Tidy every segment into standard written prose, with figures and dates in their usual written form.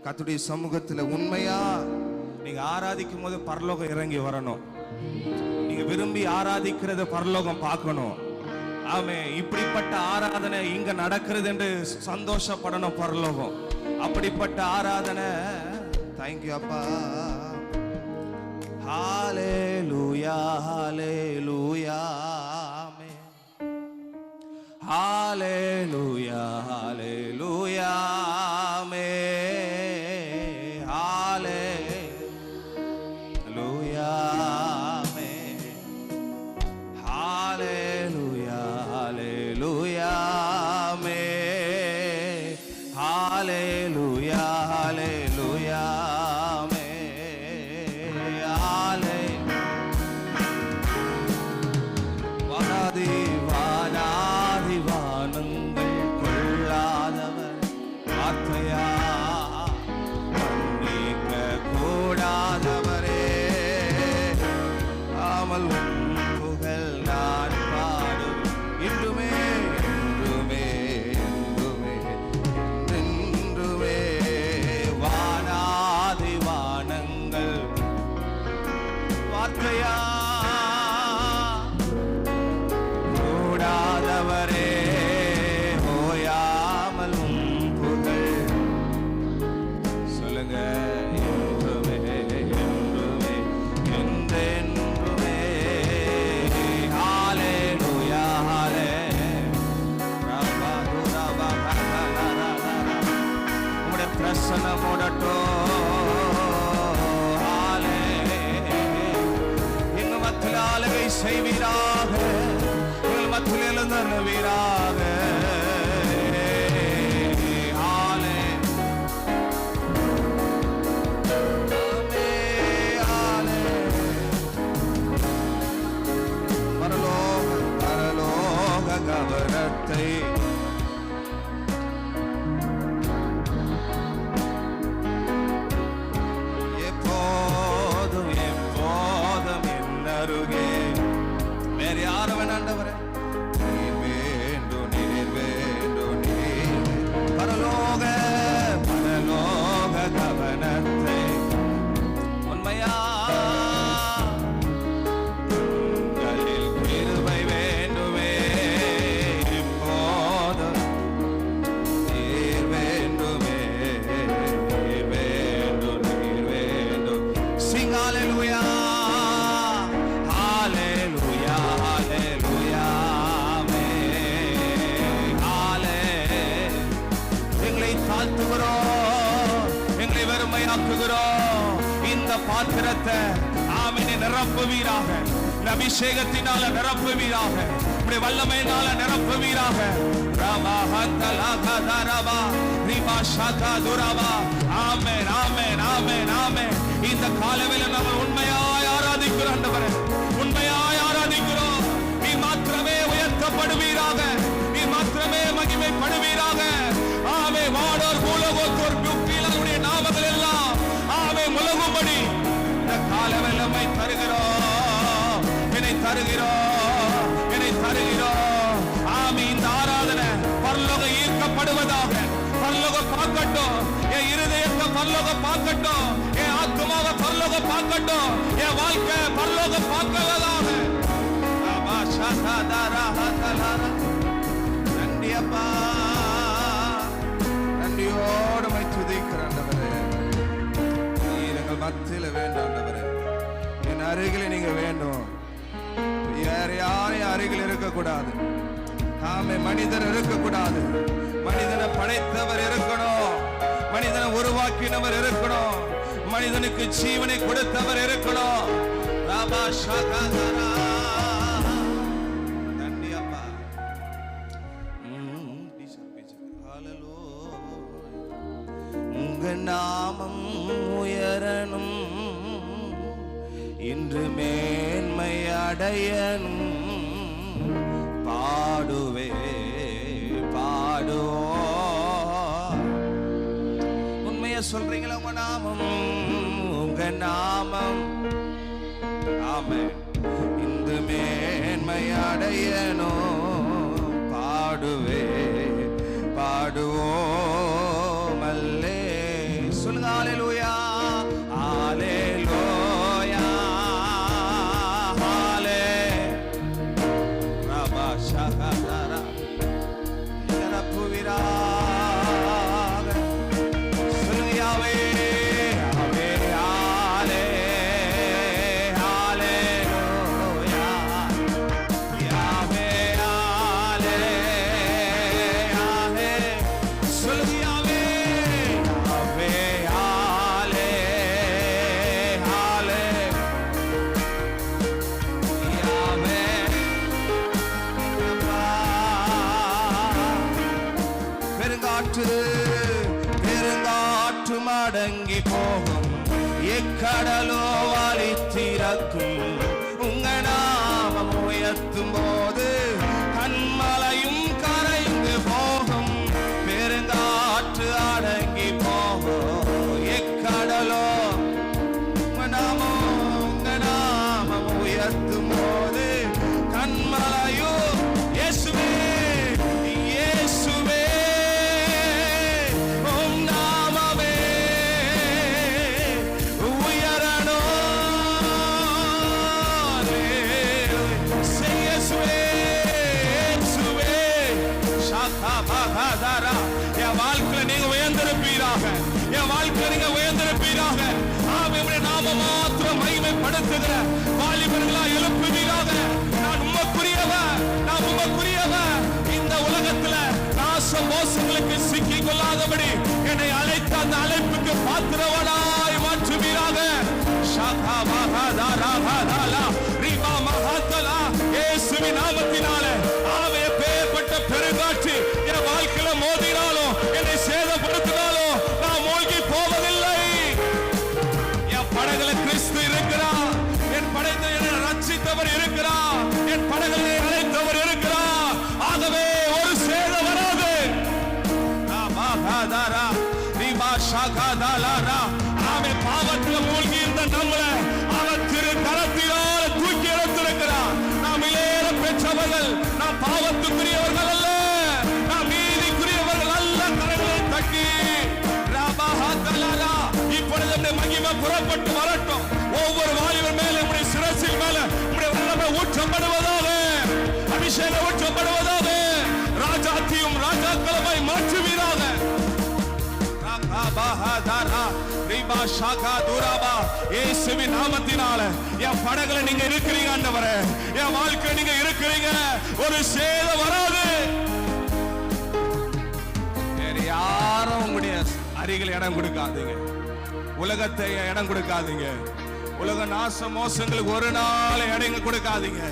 கர்த்தருடைய சமூகத்தில் உண்மையா நீங்க ஆராதிக்கும் போது பரலோகம் இறங்கி வரணும். நீங்க விரும்பி ஆராதிக்கிறத பரலோகம் பார்க்கணும். ஆமே, இப்படிப்பட்ட ஆராதனை இங்க நடக்கிறது என்று சந்தோஷப்படணும் பரலோகம். அப்படிப்பட்ட ஆராதனை. தேங்க்யூ அப்பா. ஹalleluya ஹalleluya ஆமென். ஹalleluya ஹalleluya ஆமென். ஹalleluya ஆமென். ஹalleluya ஹalleluya ஆமென். ஹalleluya ஹalleluya வானங்கள் கொள்ளாதவர் வார்த்தையா மன்னிக்க கூடாதவரே ஆமல் புகழ் நான் பாடும் இன்றுமே என்றுமே என்றுமே என்றுமே. வானாதி வானங்கள் வார்த்தையா கூடாதவரே ஓயாமல் புகழ் சொல்லுங்க என்றுமே என்றுமே என்றென்றுமே. ஹalleluya உம்முடைய பிரசன்னம் ஓடட்டும். எங்க மத்தியில் ஆளுகை செய்வீராக, எங்கள் மத்தியில் எழுந்தருளுவீராக. பரலோக கவனத்தை எப்போதும் எப்போதும் என் அருகே வேற யாரும் வேண்டாண்டவரே நீர் வேண்டும் நீர் வேண்டும் நீர். பரலோக பரலோக கவனத்தை உண்மையா கிருபை வேண்டுமே இப்போதும் நீர் வேண்டுமே வேண்டும் நீர் வேண்டும். Sing hallelujah hallelujah hallelujah amen. எங்களை தாழ்த்துகிறோம், எங்களை வெறுமையாக்குகிறோம். இந்த பாத்திரத்தை ஆமென் நிரப்புவீராக, அபிஷேகத்தினால நிரப்புவீராக, உம்முடைய வல்லமையினால நிரப்புவீராக. ஆமென் ஆமென் ஆமென் ஆமென். இந்த காலவேளை நாங்கள் உண்மையாய் ஆராதிக்கிறோம் ஆண்டவரே, உண்மையாய் ஆராதிக்கிறோம். நீ மாத்திரமே உயர்த்தப்படுவீராக, நீ மாத்திரமே மகிமைப்படுவீராக. ஆமே, வானோர் பூலோகத்தோர் கீழே நாமங்கள் எல்லாம் ஆமே முழங்கும்படி இந்த காலவேளை தருகிறோம், என்னை தருகிறோம், என்னை தருகிறோம். ஆமே, இந்த ஆராதனை பரலோகம் ஈர்க்கப்படுவதாக. பரலோகம் பார்க்கட்டும், என் இருதயத்தை பரலோகம் பார்க்கட்டும், என் ஆத்மாவை பரலோகம் பார்க்கட்டும், என் வாழ்க்கை பரலோகம் பார்க்கவதாக. நன்றி அப்பா, நன்றியோடு துதிக்கிறேன். நீர் எங்கள் மத்தியில் வேண்டும் ஆண்டவரே, என் அருகில் நீங்க வேண்டும். யார் யாரையும் அருகில் இருக்கக்கூடாது. ஆமே, மனிதர் இருக்கக்கூடாது. மனிதனை படைத்தவர் இருக்கணும், மனிதனை உருவாக்கினவர் இருக்கணும், மனிதனுக்கு ஜீவனை கொடுத்தவர் இருக்கணும். நன்றி அப்பா. உங்க நாமம் உயரணும், இன்று மேன்மை அடையணும். பாடுவே பாடுவோ. உண்மையை சொல்றீங்களா? உங்க நாமம், உங்க நாமம் ஆமென் இன்று மேன்மை அடையணும். பாடுவே பாடுவோம் அல்லே சொல்லுங்க ஹalleluya ஹalleluya ஹalலே ரபா ஷகதரா இரப்புவிரா சொல்லுங்க யாவே யாவே ஹalலே ஹalleluya யாவே ஹalலே ஹalலே சொல்லுங்க யாவே யாவே ஹalலே ஹalலே யாவே பெருங்காற்று பெருங்காற்று மடங்கி போகும் எக்கடலோ வலித்திறக்கும் உங்க நாமம் உயர்த்தும் போது கண்மலையும் கரைந்து போகும் பெருங்காற்று அடங்கி போகும் எக்கடலோ உங்க நாமம் உயர்த்தும் போது கண்மலையோ இயேசுவே இயேசுவே உம் நாமமே உயரணும் இயேசுவே இயேசுவே ஷாகா பகதரா என் வாழ்க்கையில நீங்க உயர்ந்திருப்பீராக என் வாழ்க்கையில நீங்க உயர்ந்திருப்பீராக ஆமென் நாம மாத்திரம் மகிமைப்படுத்துகிற வாலிபர்களா எழுப்புவீராக நான் உமக்குரியவன் இந்த உலகத்துல நாச மோசங்களுக்கு சிக்கிக் கொள்ளாதபடி என்னை அழைத்த அந்த அழைப்புக்கு பாத்திரவனாய் மாற்றுவீராக ஷாகா மகதரா ஹதலா ரிபா மஹதலா இயேசுவின் நாமத்தினாலே ஆவே பேர்பட்ட பெருங்காற்று என் வாழ்க்கையில மோதினாலும் என்னை சேதப்படுத்தினாலும் நான் மூழ்கி போவதில்லை என் படகுல கிறிஸ்து இருக்கிறார் என் படகுல என்னை ரட்சித்தவர் இருக்கிறார் என் படகுல அழைத்தவர் இருக்கிறார் ஆகவே ஒரு சேதம் வராது ராமஹதரா ரிபா ஷகதலரா ஆமே பாவத்துல மூழ்கி இருந்த நம்மளை அவர் திரு கரத்தினால் தூக்கி எடுத்திருக்கிறார் நாம் இளைய பெற்றவர்கள் நாம் பாவத்துக்குரியவர்கள் அல்ல நாம் நீதிக்குரியவர்கள் அல்ல கரங்களை தட்டி ராமஹதலரா இப்பொழுது நம்முடைய மகிமை புறப்பட்டு வரட்டும் ஒவ்வொரு வாலிபர் மேல நம்முடைய சிரசின் மேல நம்முடைய வல்லமை ஊற்றப்படுவதாக அபிஷேகம் ஊற்றப்படுவதாக ராஜாத்தியும் ராஜாக்களமாய் மாற்றுவீராக இயேசுவின் நாமத்தினால என் படகுல நீங்க இருக்கிறீங்க ஆண்டவரே என் வாழ்க்கையில நீங்க இருக்கிறீங்க ஒரு சேதம் வராது வேற யாரும் உங்களுடைய அருகில் இடம் கொடுக்காதீங்க உலகத்தை இடம் கொடுக்காதீங்க உலக நாச மோசங்களுக்கு ஒரு நாள் இடம் கொடுக்காதீங்க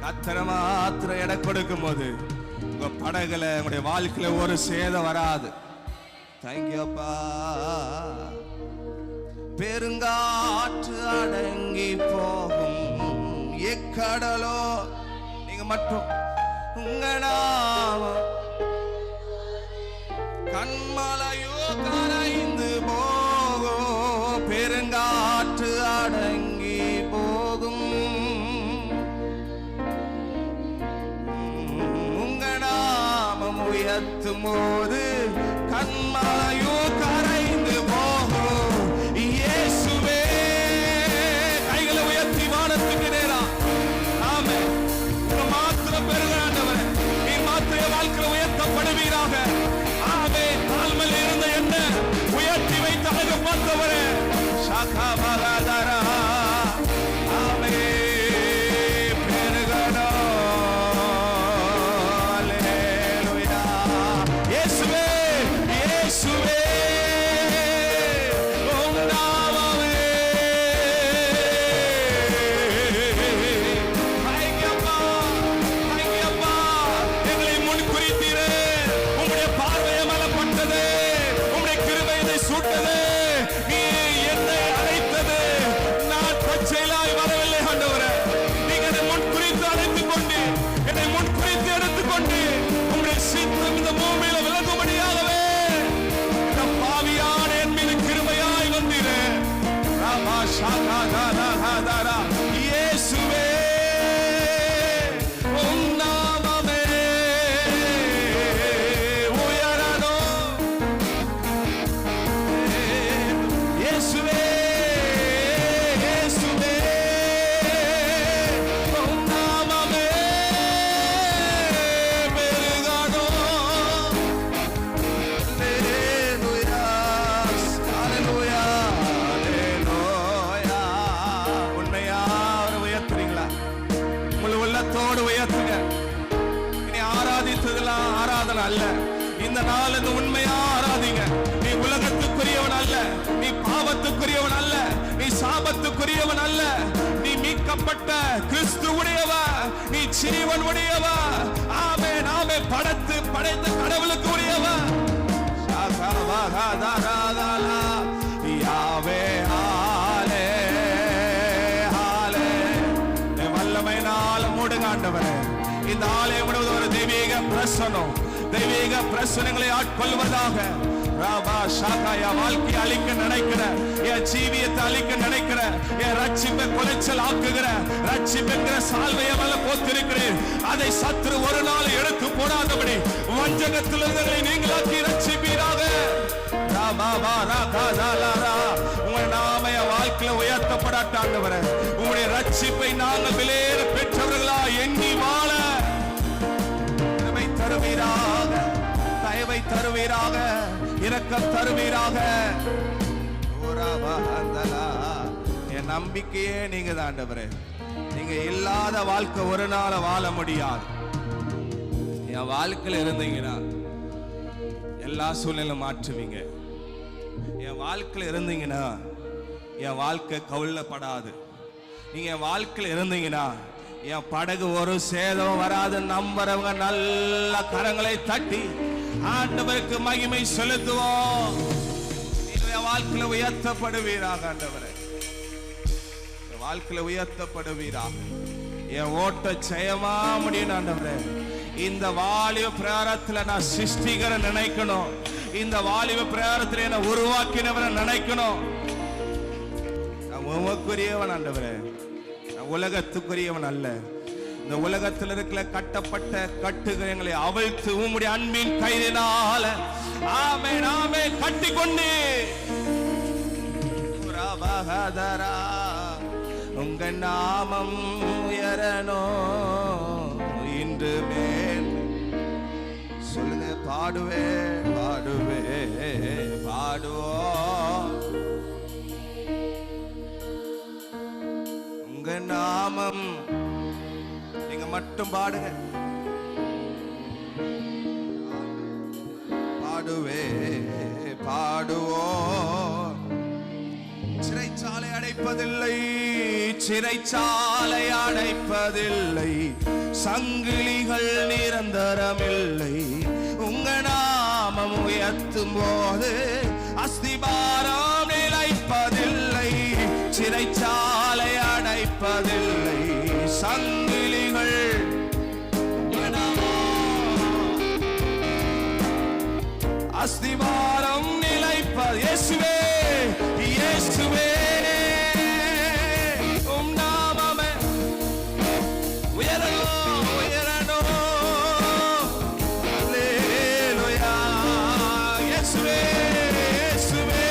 கத்தரை மாத்திரம் இடம் கொடுக்கும் போது உங்க படகுல உங்களுடைய வாழ்க்கையில ஒரு சேதம் வராது தேங்க்யூப்பா பெருங்காற்று அடங்கி போகும் எக்கடலோ நீங்க மட்டும் உங்க நாமம் கண்மலையோ கரைந்து போகோ பெருங்காற்று அடங்கி போகும் உங்க நாமம் உயர்த்தும் போது கண்மலையோ கரைந்து போகும் இயேசுவே கைகளை உயர்த்தி வானத்துக்கு நேரா ஆமே மாத்திரம் பெருகிறாண்டவர் நீ மாத்திர வாழ்க்கை உயர்த்தப்படுவீராக ஆமே தாழ்மையில் இருந்த என்ன உயர்த்தி வைத்து அழகு பார்த்தவரே ஷாகா மகாதரா ஆமே நாள் இந்த உண்மையா ஆராதிங்க. நீ உலகத்துக்குரியவன் அல்ல, நீ பாவத்துக்குரியவன் அல்ல, நீ சாபத்துக்குரியவன் அல்ல, நீ மீட்கப்பட்ட கிறிஸ்துவுடையவா, நீ ஜீவன் உடையவா. ஆமென் ஆமென். படைத்த கடவுளுக்கு உரியவா. யாவே ஹாலே ஹாலே. வல்லமையினால் மூடுங்க ஆண்டவரே. இந்த ஆலயம் முழுவதும் ஒரு தெய்வீக பிரசன்னம், தெய்வீக பிரசனங்களை ஆட்கொள்வதாக. ராபா ஷாகாயா. வாழ்க்கையை அழிக்க நினைக்கிற, என் ஜீவியத்தை அழிக்க நினைக்கிற, என் ரட்சிப்பை குலைச்சல் ஆக்குகிற, ரட்சிப்புங்கிற சால்வையை மேல போத்திருக்கிறேன். அதை சத்துரு ஒரு நாள் எடுத்து போடாதபடி வஞ்சகத்திலிருந்து நீங்களாக்கி ரட்சிப்பீராக. உங்கள் நாம வாழ்க்கையில உயர்த்தப்படாட்டாண்டவர, உங்களுடைய ரட்சிப்பை நாங்கள் விலையேற பெற்றவர்களா எண்ணி வாழ தருவீராக, தயவை தருவீராக, இரக்கம் தருவீராக. என் நம்பிக்கையே நீங்க தான் ஆண்டவரே. நீங்க இல்லாத வாழ்க்கை ஒரு நாள் வாழ முடியாது. என் வாழ்க்கையில இருந்தீங்கன்னா எல்லா சூழ்நிலையும் மாற்றுவீங்க. என் வாழ்க்கையில இருந்தீங்கன்னா என் வாழ்க்கை கவுளப்படாது. நீங்க என் வாழ்க்கையில இருந்தீங்கன்னா என் படகு ஒரு சேதம் வராது. நம்புறவங்க நல்ல கரங்களை தட்டி ஆண்டவருக்கு மகிமை செலுத்துவோம். என் வாழ்க்கையில உயர்த்தப்படுவீராக ஆண்டவரே. வாழ்க்கையில உயர்த்தப்படுவீராக. என் ஓட்ட ஜெயமா முடியும் ஆண்டவரே. இந்த வாலிப பிரயாணத்துல நான் சிருஷ்டிகரை நினைக்கணும். இந்த வாலிப பிரயாணத்துல என்ன உருவாக்கினவரை நினைக்கணும். நான் உமக்குரியவன் ஆண்டவரே, நான் உலகத்துக்குரியவன் அல்ல. இந்த உலகத்தில் இருக்கிற கட்டப்பட்ட கட்டுகளை அவிழ்த்து உம்முடைய அன்பின் கைதினால ஆமென் ஆமென் கட்டிக்கொண்டு உங்க நாமம் உயரனோ இன்று மேல். சொல்லுங்க. பாடுவே பாடுவே பாடுவோம் உங்க நாமம். நீங்க மட்டும் பாடுங்க. பாடுவே பாடுவோம். சிறைச்சாலை அடைப்பதில்லை, சிறைச்சாலை அடைப்பதில்லை, சங்கிலிகள் நிரந்தரமில்லை. உங்க நாமம் உயர்த்தும் போது அஸ்திபாரம் நிலைப்பதில்லை, சிறைச்சாலை அடைப்பதில்லை, சங்கிலிகள் அஸ்திபாரம் நிலைப்பது. இயேசுவே இயேசுவே உம் நாமமே உயரணும் உயரணும். அல்லேலூயா. இயேசுவே இயேசுவே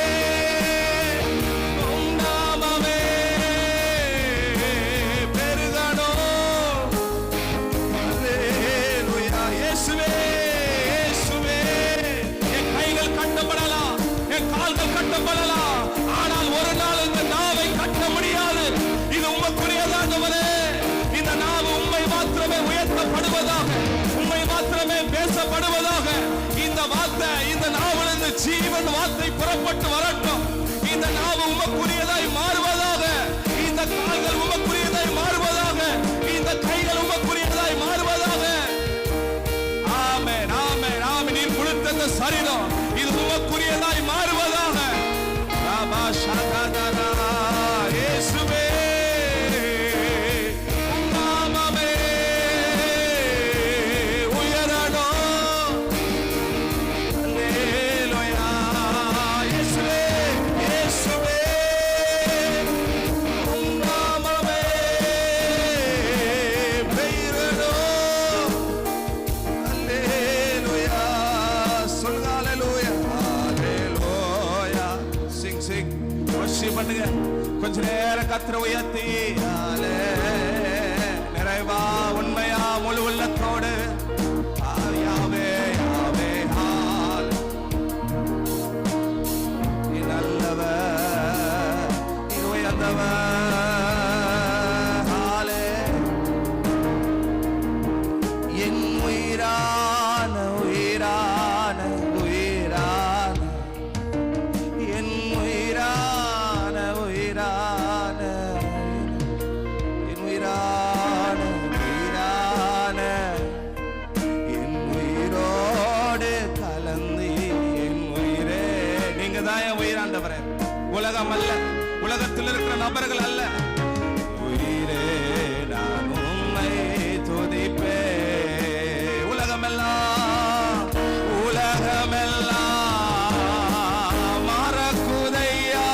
உம் நாமமே பெருகணும். அல்லேலூயா. இயேசுவே இயேசுவே. என் கைகள் கட்டப்படலாம், என் கால்கள் கட்டப்படலாம், ஆனால் ஒரு நாள் இந்த நாவை கட்ட முடியாது. இது உமக்குரியதானவரே. இந்த நாவு உம்மை மாத்திரமே உயர்த்தப்படுவதாக, உம்மை மாத்திரமே பேசப்படுவதாக. இந்த வார்த்தை, இந்த நாவிலிருந்து ஜீவன் வார்த்தை புறப்பட்டு வரட்டும். இந்த நாவு உமக்குரியதாய் மாறுவதாக, இந்த கால்கள் உமக்குரியதாய் மாறுவதாக, இந்த கைகள் உமக்குரியதாய் மாறுவதாக. ஆமென் ஆமென் ஆமென். நீர் கொடுத்த சரீரம் இது உமக்குரியதாய் மாறுவதாக. ராபா ஷாகாதா. இயேசுவே உம் நாமமே உயரணும். அல்லேலூயா. இயேசுவே இயேசுவே உம் நாமமே பெயரணும். அல்லேலூயா. சொல்லுங்க. அல்லேலூயா அல்லேலூயா. சிங் சிங் வர்ஷிப் பண்ணுங்க. கொஞ்ச நேரம் கர்த்தரை உயர்த்தி நிறைவா உண்மையா முழு உள்ளத்தோடு யாவே யாவே ஹால். நீ நல்லவர், நீ உயர்ந்தவர். ஹாலே. என் உயிரான உயிரான நீர் ஆண்டவரே. உலகம் அல்ல, உலகத்தில் இருக்கிற நபர்கள் அல்ல. உயிரே நான் உம்மை துதிப்பேன். உலகமெல்லாம் மறக்குதையா,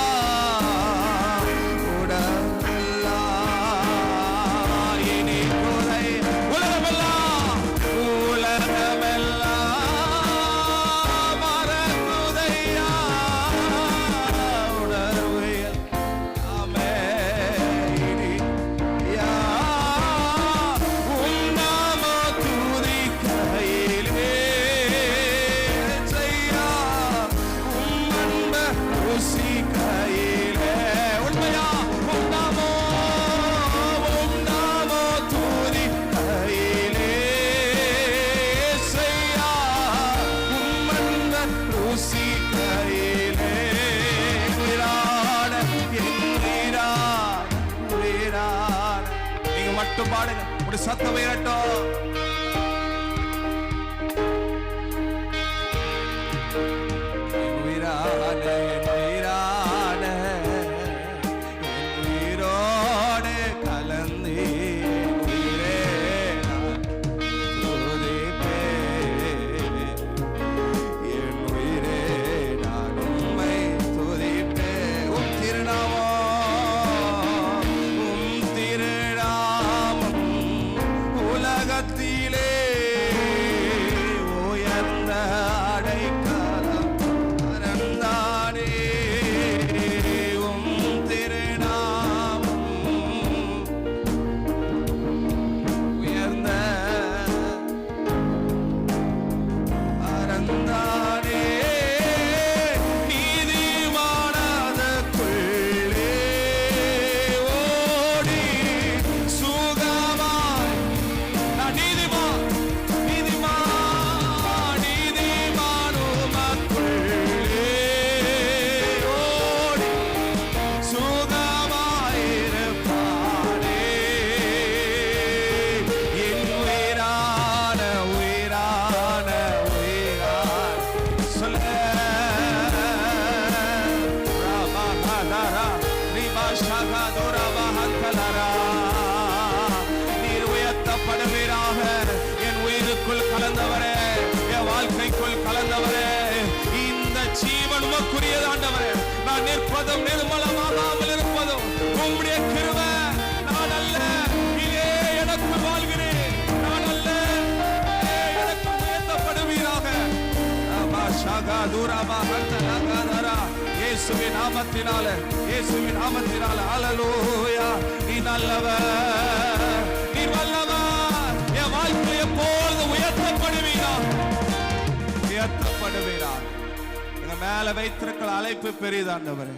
உடலெல்லாம் இனிக்குதை. உலகமெல்லாம் மறக்குதையா, உணர்வுகள் ஆமே இனியா. உம் நாம துதிக்கையிலே செய்யா, உம் அன்பை ருசிக்கையிலே. உண்மையா உம் நாமோ துதிக்கையிலே செய்யா, உம் அன்பை ருசிக்கையிலே. உயிரான என் உயிரான. நீங்க மட்டும் பாடுங்க, ஒரு சத்தம் உயரட்டும். உயிரான என் உயிரான, என் உயிரோடு கலந்து உயிரே நான் துதிப்பேன். என் உயிரே நான் உம்மை துதிப்பேன். உம் திருநாமம் உலகத்திலே உயர்ந்த அடைக்கலம் அறந்தானே. உம் திருநாமம் உயர்ந்த அறந்தானே. நீதிமானதற்குள்ளே ஓடி சுகமாய் நான் நீதிமானுமக்குள்ளே ஓடி சுகமாயிருப்பானே. என் உயிரான உயிரான உயிரான சொல்ல ராமஹதரா ரிமாஷகதுரா மஹந்தலரா. நீர் உயர்த்தப்படுவீராக. என் உயிருக்குள் கலந்தவரே, என் வாழ்க்கைக்குள் கலந்தவரே, இந்த ஜீவன் உமக்குரியது ஆண்டவரே. நான் நிற்பதும் நிர்மலமாகாமல் இருப்பதும் உம்முடைய கிருபை. நான் அல்ல, இதே எனக்கு வாழ்கிறேன். நான் அல்ல, இதே எனக்கு உயர்த்தப்படுவீராக. ராமஷகதுரா மஹந்தலரா. இயேசுவின் நாமத்தினாலே, இயேசுவின் நாமத்தினாலே. ஹல்லேலூயா. நீ நல்லவர், நீ வல்லவர். என் வாழ்க்கை எப்பொழுது உயர்த்தப்படுவீராக, உயர்த்தப்படுவீராக. எங்க மேல வைத்திருக்கிற அழைப்பு பெரியதாண்டவரே.